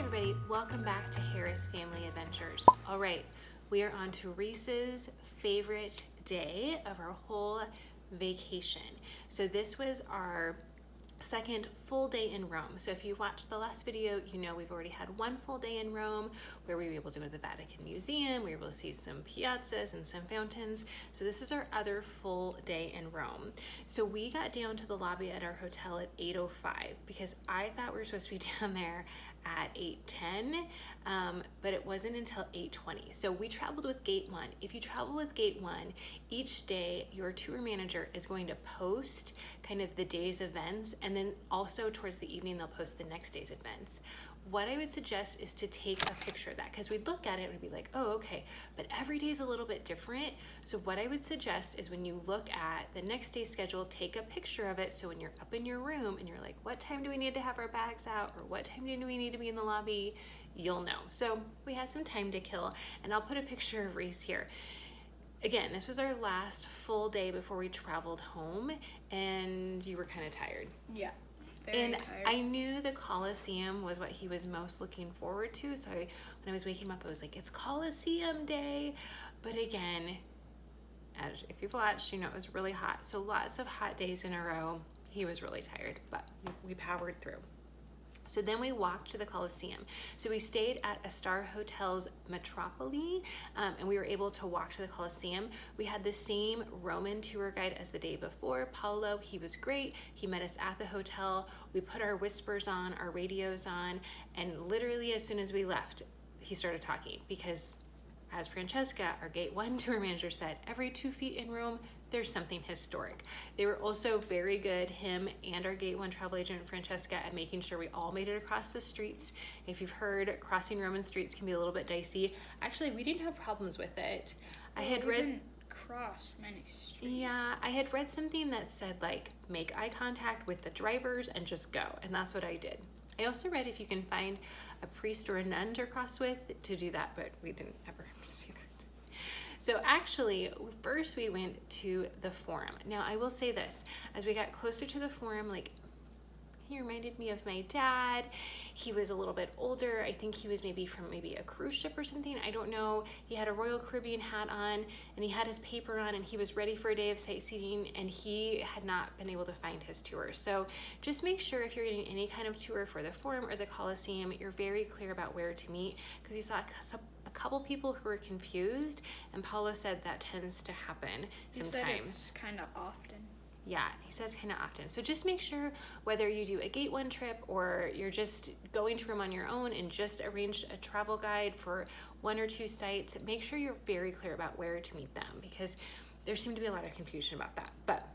everybody, welcome back to Harris Family Adventures. All right, we are on to Reese's favorite day of our whole vacation. So this was our second full day in Rome. So if you watched the last video, you know we've already had one full day in Rome where we were able to go to the Vatican Museum, we were able to see some piazzas and some fountains. So this is our other full day in Rome. So we got down to the lobby at our hotel at 8:05 because I thought we were supposed to be down there at 8:10, but it wasn't until 8:20. So we traveled with Gate 1. If you travel with Gate 1, each day your tour manager is going to post kind of the day's events, and then also towards the evening they'll post the next day's events. What I would suggest is to take a picture of that, because we'd look at it and we'd be like, oh, okay, but every day is a little bit different. So what I would suggest is when you look at the next day's schedule, take a picture of it. So when you're up in your room and you're like, what time do we need to have our bags out? Or what time do we need to be in the lobby? You'll know. So we had some time to kill, and I'll put a picture of Reese here. Again, this was our last full day before we traveled home, and you were kind of tired. Yeah. Very tired. I knew the Colosseum was what he was most looking forward to. So when I was waking him up, I was like, it's Colosseum day. But again, as if you've watched, you know it was really hot. So lots of hot days in a row. He was really tired, but we powered through. So then we walked to the Colosseum. So we stayed at a Star Hotel's Metropoli, and we were able to walk to the Colosseum. We had the same Roman tour guide as the day before, Paolo. He was great. He met us at the hotel. We put our whispers on, our radios on, and literally as soon as we left, he started talking because, as Francesca, our Gate 1 tour manager, said, every 2 feet in Rome, there's something historic. They were also very good, him and our Gate 1 travel agent, Francesca, at making sure we all made it across the streets. If you've heard, crossing Roman streets can be a little bit dicey. Actually, we didn't have problems with it. We didn't cross many streets. Yeah, I had read something that said, like, make eye contact with the drivers and just go, and that's what I did. I also read if you can find a priest or a nun to cross with, to do that, but we didn't ever see that. So actually, first we went to the Forum. Now, I will say this, as we got closer to the Forum, like, he reminded me of my dad. He was a little bit older. I think he was maybe from a cruise ship or something. I don't know. He had a Royal Caribbean hat on, and he had his paper on, and he was ready for a day of sightseeing, and he had not been able to find his tour. So just make sure if you're getting any kind of tour for the Forum or the Colosseum, you're very clear about where to meet, because we saw a couple people who were confused, and Paulo said that tends to happen sometimes. He said it's kind of often. Yeah, he says kind of often. So just make sure whether you do a Gate 1 trip or you're just going to Rome on your own and just arrange a travel guide for 1 or 2 sites, make sure you're very clear about where to meet them, because there seemed to be a lot of confusion about that. But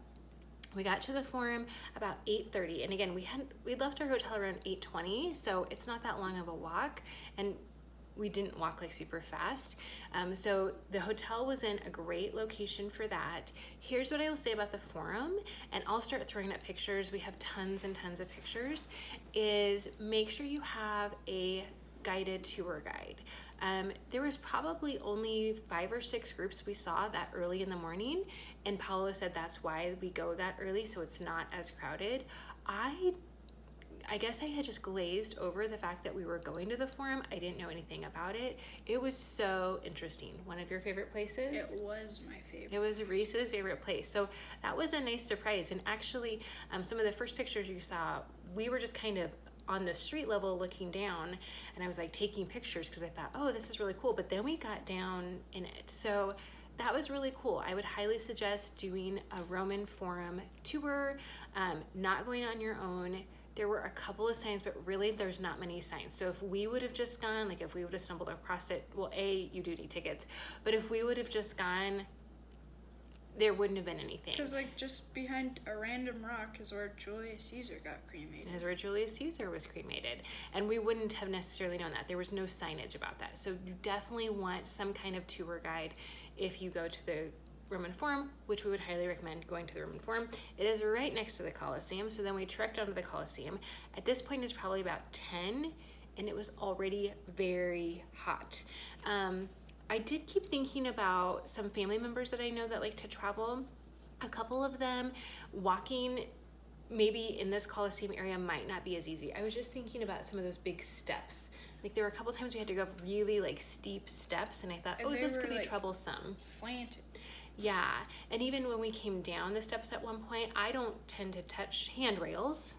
we got to the Forum about 8:30, and again, we left our hotel around 8:20, so it's not that long of a walk, and we didn't walk like super fast. So the hotel was in a great location for that. Here's what I will say about the Forum, and I'll start throwing up pictures. We have tons and tons of pictures, is make sure you have a guided tour guide. There was probably only 5 or 6 groups we saw that early in the morning, and Paolo said that's why we go that early, so it's not as crowded. I guess I had just glazed over the fact that we were going to the Forum. I didn't know anything about it. It was so interesting. One of your favorite places? It was my favorite. It was Reese's favorite place. So that was a nice surprise. And actually, some of the first pictures you saw, we were just kind of on the street level looking down, and I was like taking pictures because I thought, oh, this is really cool. But then we got down in it. So that was really cool. I would highly suggest doing a Roman Forum tour, not going on your own. There were a couple of signs, but really there's not many signs. So if we would have just gone, like if we would have stumbled across it, well, A, you do need tickets, but if we would have just gone, there wouldn't have been anything. Because like just behind a random rock is where Julius Caesar got cremated. Is where Julius Caesar was cremated. And we wouldn't have necessarily known that. There was no signage about that. So you definitely want some kind of tour guide if you go to the Roman Forum, which we would highly recommend going to the Roman Forum. It is right next to the Colosseum, so then we trekked onto the Colosseum. At this point, it's probably about 10, and it was already very hot. I did keep thinking about some family members that I know that like to travel. A couple of them walking maybe in this Colosseum area might not be as easy. I was just thinking about some of those big steps. Like there were a couple times we had to go up really like steep steps, and I thought, And oh, they this were, could be like, troublesome. Slanted. Yeah, and even when we came down the steps at one point, I don't tend to touch handrails.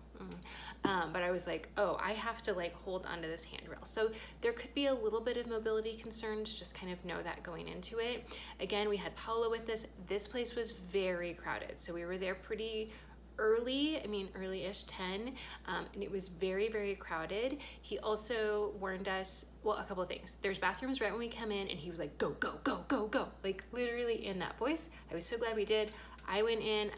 But I was like, oh, I have to like hold onto this handrail. So there could be a little bit of mobility concerns, just kind of know that going into it. Again, we had Paolo with us. This place was very crowded. So we were there pretty early, early-ish, 10, and it was very, very crowded. He also warned us, well, a couple of things. There's bathrooms right when we come in, and he was like, go, go, go, go, go, like literally in that voice. I was so glad we did. I went in,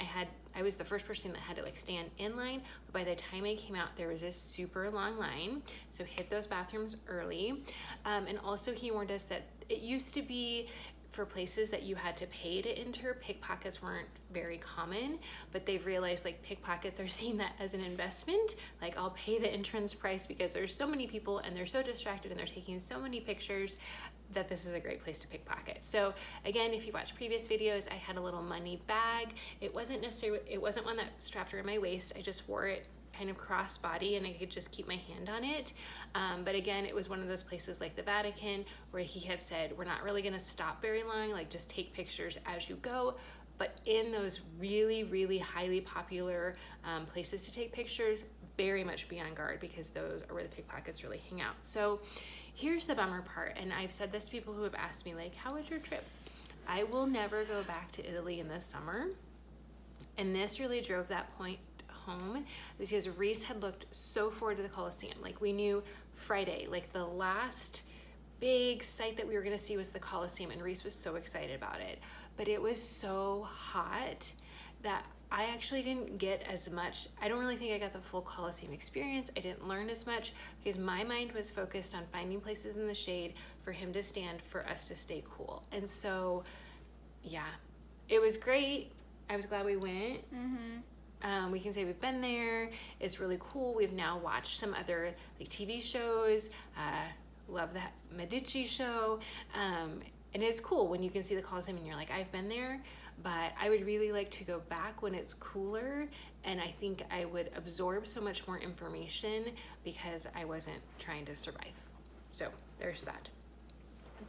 I was the first person that had to like stand in line, but by the time I came out, there was this super long line, so hit those bathrooms early. And also he warned us that it used to be for places that you had to pay to enter, pickpockets weren't very common, but they've realized like pickpockets are seeing that as an investment. Like I'll pay the entrance price because there's so many people and they're so distracted and they're taking so many pictures that this is a great place to pickpocket. So again, if you watch previous videos, I had a little money bag. It wasn't one that strapped around my waist. I just wore it kind of crossbody and I could just keep my hand on it. But again, it was one of those places like the Vatican where he had said, we're not really gonna stop very long, like just take pictures as you go. But in those really, really highly popular places to take pictures, very much be on guard because those are where the pickpockets really hang out. So here's the bummer part, and I've said this to people who have asked me, like, how was your trip? I will never go back to Italy in the summer, and this really drove that point home because Reese had looked so forward to the Colosseum. Like we knew Friday, like the last big sight that we were gonna see was the Colosseum, and Reese was so excited about it. But it was so hot that I actually didn't get as much. I don't really think I got the full Colosseum experience. I didn't learn as much because my mind was focused on finding places in the shade for him to stand, for us to stay cool. And so, yeah, it was great. I was glad we went. We can say we've been there. It's really cool. We've now watched some other like TV shows. Love that Medici show. And it's cool when you can see the Colosseum and you're like, I've been there, but I would really like to go back when it's cooler. And I think I would absorb so much more information because I wasn't trying to survive. So there's that.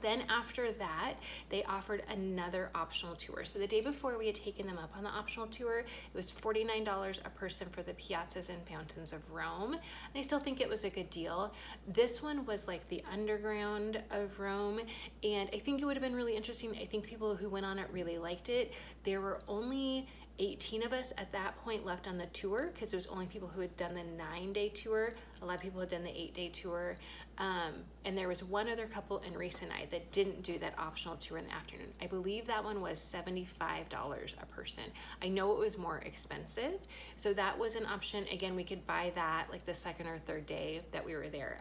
Then after that, they offered another optional tour. So the day before we had taken them up on the optional tour, it was $49 a person for the Piazzas and Fountains of Rome. And I still think it was a good deal. This one was like the underground of Rome. And I think it would have been really interesting. I think people who went on it really liked it. There were only 18 of us at that point left on the tour because there was only people who had done the 9-day tour. A lot of people had done the 8-day tour. And there was one other couple, and Reese and I, that didn't do that optional tour in the afternoon. I believe that one was $75 a person. I know it was more expensive. So that was an option. Again, we could buy that like the second or third day that we were there.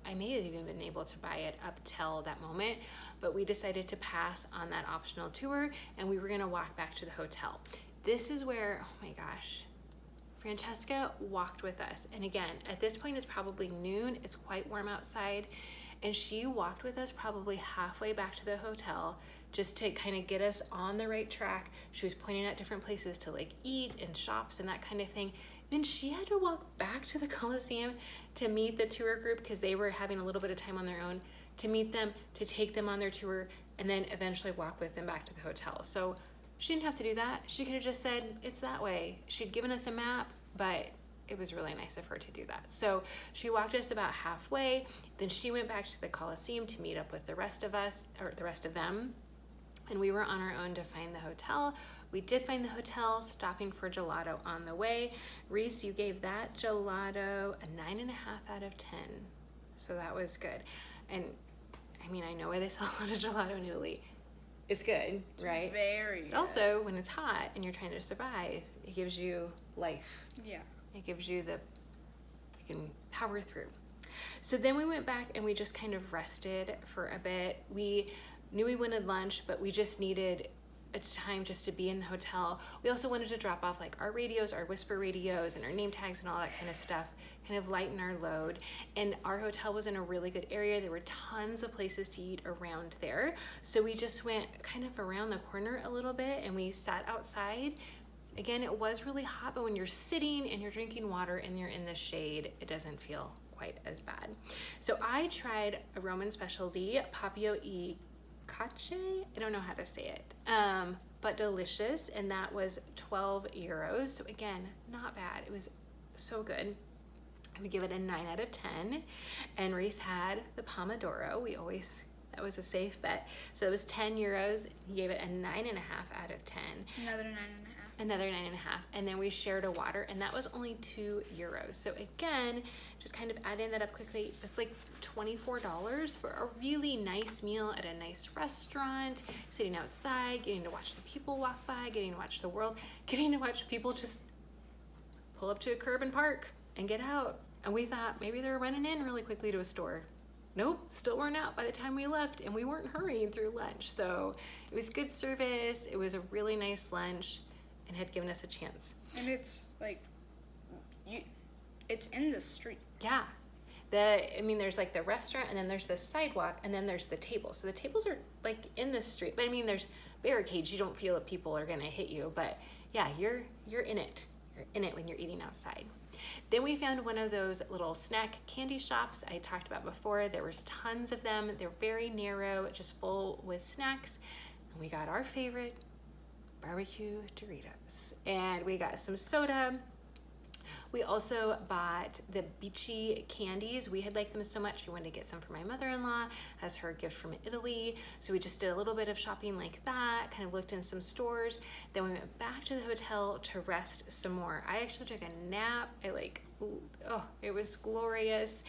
I may have even been able to buy it up till that moment, but we decided to pass on that optional tour and we were gonna walk back to the hotel. This is where, oh my gosh, Francesca walked with us. And again, at this point it's probably noon, it's quite warm outside. And she walked with us probably halfway back to the hotel just to kind of get us on the right track. She was pointing out different places to like eat and shops and that kind of thing. Then she had to walk back to the Colosseum to meet the tour group because they were having a little bit of time on their own, to meet them, to take them on their tour, and then eventually walk with them back to the hotel. So she didn't have to do that. She could have just said, it's that way. She'd given us a map, but it was really nice of her to do that. So she walked us about halfway. Then she went back to the Colosseum to meet up with the rest of us, or the rest of them. And we were on our own to find the hotel. We did find the hotel, stopping for gelato on the way. Reese, you gave that gelato a 9.5 out of 10. So that was good. And I mean, I know why they sell a lot of gelato in Italy. It's good, right? Very good. But also, when it's hot and you're trying to survive, it gives you life. Yeah. It gives you you can power through. So then we went back and we just kind of rested for a bit. We knew we wanted lunch, but we just needed a time just to be in the hotel. We also wanted to drop off like our radios, our whisper radios, and our name tags and all that kind of stuff, kind of lighten our load. And our hotel was in a really good area. There were tons of places to eat around there. So we just went kind of around the corner a little bit and we sat outside. Again, it was really hot, but when you're sitting and you're drinking water and you're in the shade, it doesn't feel quite as bad. So I tried a Roman specialty, Papio e Cace. I don't know how to say it, but delicious. And that was 12 euros. So again, not bad. It was so good. I would give it a 9 out of 10. And Reese had the Pomodoro. That was a safe bet. So it was 10 euros. He gave it a 9.5 out of 10. Another 9.5. Another 9.5. And then we shared a water, and that was only 2 euros. So again, just kind of adding that up quickly, that's like $24 for a really nice meal at a nice restaurant, sitting outside, getting to watch the people walk by, getting to watch the world, getting to watch people just pull up to a curb and park and get out. And we thought maybe they were running in really quickly to a store. Nope, still weren't out by the time we left, and we weren't hurrying through lunch. So it was good service. It was a really nice lunch and had given us a chance. And it's like, it's in the street. Yeah. There's like the restaurant, and then there's the sidewalk, and then there's the tables. So the tables are like in the street. But I mean, there's barricades. You don't feel that people are gonna hit you. But yeah, you're in it. You're in it when you're eating outside. Then we found one of those little snack candy shops I talked about before. There was tons of them. They're very narrow, just full with snacks. And we got our favorite, barbecue Doritos. And we got some soda. We also bought the beachy candies. We had liked them so much. We wanted to get some for my mother-in-law as her gift from Italy. So we just did a little bit of shopping like that, kind of looked in some stores. Then we went back to the hotel to rest some more. I actually took a nap. It was glorious.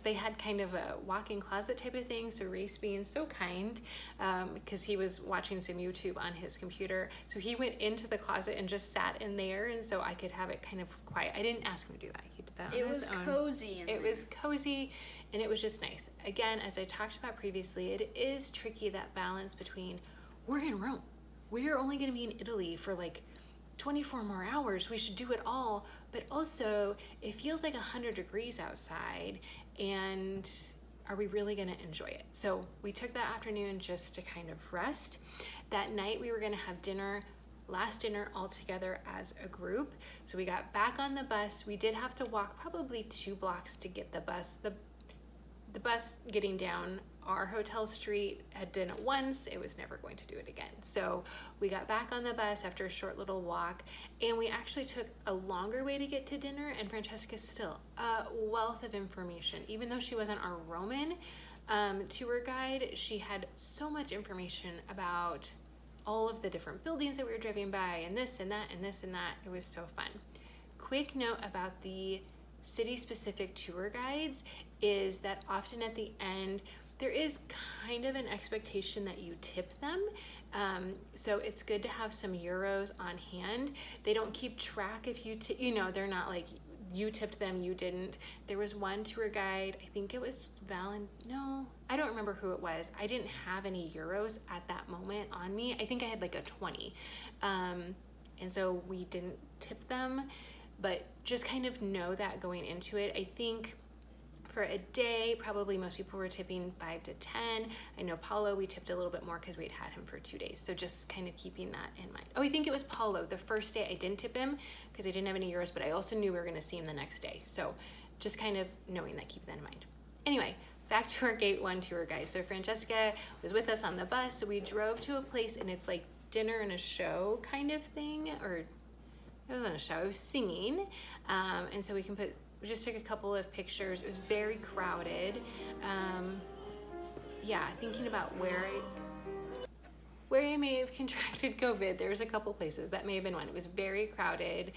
They had kind of a walk-in closet type of thing. So Reese being so kind, because he was watching some YouTube on his computer. So he went into the closet and just sat in there. And so I could have it kind of quiet. I didn't ask him to do that. He did that on his own. It was cozy in there. It was cozy, and it was just nice. Again, as I talked about previously, it is tricky, that balance between, we're in Rome. We're only going to be in Italy for like 24 more hours. We should do it all. But also, it feels like 100 degrees outside, and are we really going to enjoy it? So we took that afternoon just to kind of rest. That night, we were going to have last dinner all together as a group. So we got back on the bus. We did have to walk probably 2 blocks to get the bus. The bus getting down our hotel street had done it once. It was never going to do it again. So we got back on the bus after a short little walk, and we actually took a longer way to get to dinner, and Francesca's still a wealth of information. Even though she wasn't our Roman tour guide, she had so much information about all of the different buildings that we were driving by, and this and that and this and that. It was so fun. Quick note about the city-specific tour guides is that often at the end, there is kind of an expectation that you tip them. So it's good to have some euros on hand. They don't keep track if you they're not like, you tipped them, you didn't. There was one tour guide, I think it was I don't remember who it was. I didn't have any euros at that moment on me. I think I had like a 20. And so we didn't tip them, but just kind of know that going into it. I think for a day, probably most people were tipping 5 to 10. I know Paulo, we tipped a little bit more because we'd had him for 2 days. So just kind of keeping that in mind. Oh, I think it was Paulo. The first day I didn't tip him because I didn't have any euros, but I also knew we were going to see him the next day. So just kind of knowing that, keep that in mind. Anyway, back to our Gate 1 tour guide. So Francesca was with us on the bus. So we drove to a place, and it's like dinner and a show kind of thing, or it wasn't a show, it was singing. And so we just took a couple of pictures. It was very crowded. Thinking about where I may have contracted COVID, there's a couple places. That may have been one. It was very crowded.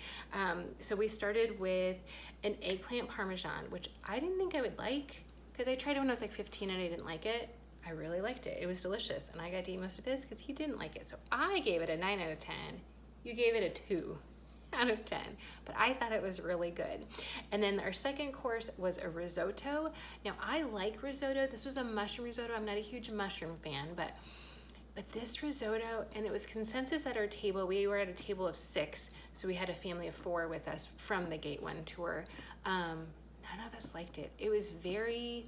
So we started with an eggplant parmesan, which I didn't think I would like, because I tried it when I was like 15 and I didn't like it. I really liked it. It was delicious. And I got to eat most of his because he didn't like it. So I gave it a 9 out of 10. You gave it a 2 out of 10, but I thought it was really good. And then our second course was a risotto. Now I like risotto. This was a mushroom risotto. I'm not a huge mushroom fan, but this risotto, and it was consensus at our table. We were at a table of 6, so we had a family of 4 with us from the Gate 1 tour. None of us liked it. It was very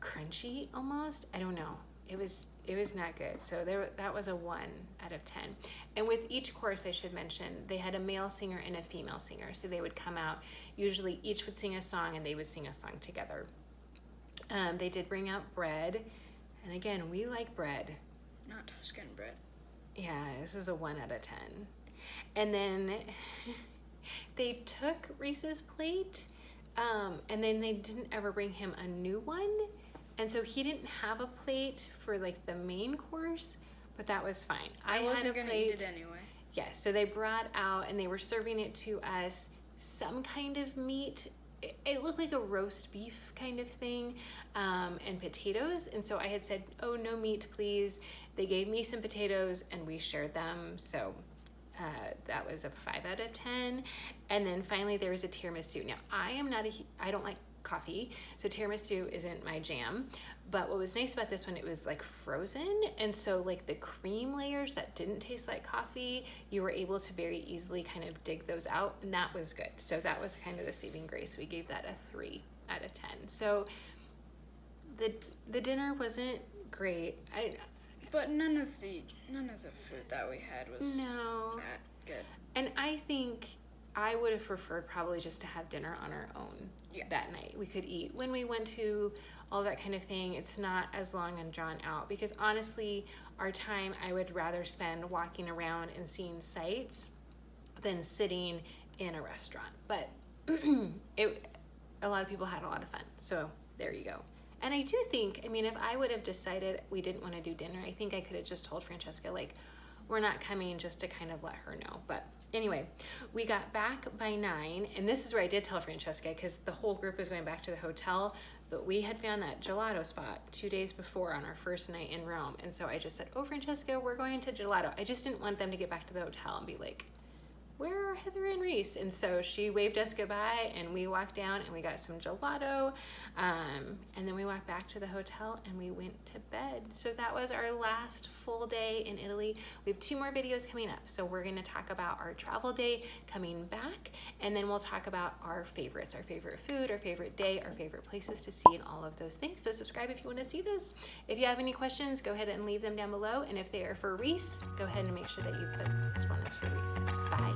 crunchy almost. I don't know. It was not good. So that was a 1 out of 10. And with each course, I should mention, they had a male singer and a female singer. So they would come out, usually each would sing a song, and they would sing a song together. They did bring out bread. And again, we like bread. Not Tuscan bread. Yeah, this was a 1 out of 10. And then they took Reese's plate, and then they didn't ever bring him a new one. And so he didn't have a plate for like the main course, but that was fine. I wasn't going to eat it anyway. Yes, so they brought out, and they were serving it to us, some kind of meat. It looked like a roast beef kind of thing, and potatoes. And so I had said, oh, no meat, please. They gave me some potatoes, and we shared them. So that was a 5 out of 10. And then finally there was a tiramisu. Now, I don't like coffee, so tiramisu isn't my jam. But what was nice about this one, it was like frozen, and so like the cream layers that didn't taste like coffee, you were able to very easily kind of dig those out, and that was good. So that was kind of the saving grace. We gave that a 3 out of 10. So the dinner wasn't great. But none of the food that we had was that good. And I think I would have preferred probably just to have dinner on our own that night. We could eat when we went to all that kind of thing. It's not as long and drawn out, because honestly, our time I would rather spend walking around and seeing sights than sitting in a restaurant. But a lot of people had a lot of fun. So there you go. And I do think, I mean, if I would have decided we didn't want to do dinner, I think I could have just told Francesca, like, we're not coming, just to kind of let her know. But anyway, we got back by 9, and this is where I did tell Francesca, because the whole group was going back to the hotel, but we had found that gelato spot 2 days before on our first night in Rome. And so I just said, oh, Francesca, we're going to gelato. I just didn't want them to get back to the hotel and be like, where are Heather and Reese? And so she waved us goodbye, and we walked down and we got some gelato, and then we walked back to the hotel and we went to bed. So that was our last full day in Italy. We have 2 more videos coming up. So we're going to talk about our travel day coming back, and then we'll talk about our favorites, our favorite food, our favorite day, our favorite places to see, and all of those things. So subscribe if you want to see those. If you have any questions, go ahead and leave them down below. And if they are for Reese, go ahead and make sure that you put this one is for Reese. Bye.